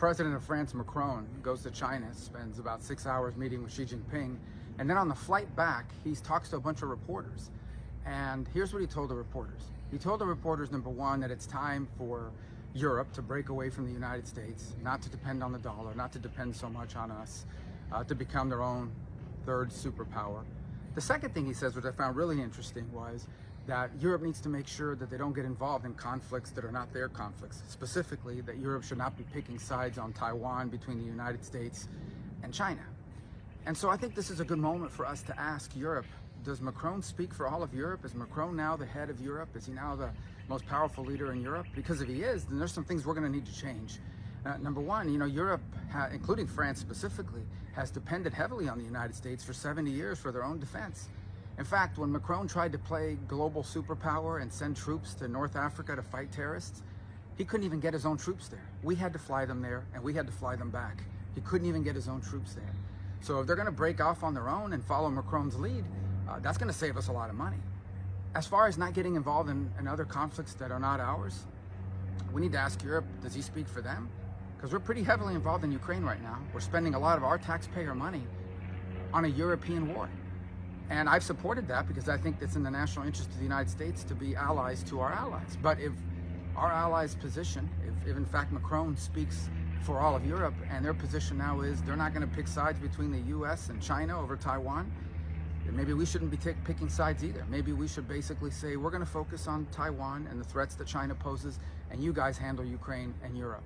president of France, Macron, goes to China, spends about 6 hours meeting with Xi Jinping, and then on the flight back, he talks to a bunch of reporters. And here's what he told the reporters. He told the reporters, number one, that it's time for Europe to break away from the United States, not to depend on the dollar, not to depend so much on us, to become their own third superpower. The second thing he says, which I found really interesting, was that Europe needs to make sure that they don't get involved in conflicts that are not their conflicts. Specifically, that Europe should not be picking sides on Taiwan between the United States and China. And so I think this is a good moment for us to ask Europe, does Macron speak for all of Europe? Is Macron now the head of Europe? Is he now the most powerful leader in Europe? Because if he is, then there's some things we're going to need to change. Number one, Europe, including France specifically, has depended heavily on the United States for 70 years for their own defense. In fact, when Macron tried to play global superpower and send troops to North Africa to fight terrorists, he couldn't even get his own troops there. We had to fly them there, and we had to fly them back. He couldn't even get his own troops there. So if they're going to break off on their own and follow Macron's lead, that's going to save us a lot of money. As far as not getting involved in other conflicts that are not ours, we need to ask Europe, does he speak for them? Because we're pretty heavily involved in Ukraine right now. We're spending a lot of our taxpayer money on a European war. And I've supported that because I think it's in the national interest of the United States to be allies to our allies. But if our allies' position, if in fact Macron speaks for all of Europe and their position now is they're not going to pick sides between the US and China over Taiwan, then maybe we shouldn't be picking sides either. Maybe we should basically say we're going to focus on Taiwan and the threats that China poses, and you guys handle Ukraine and Europe.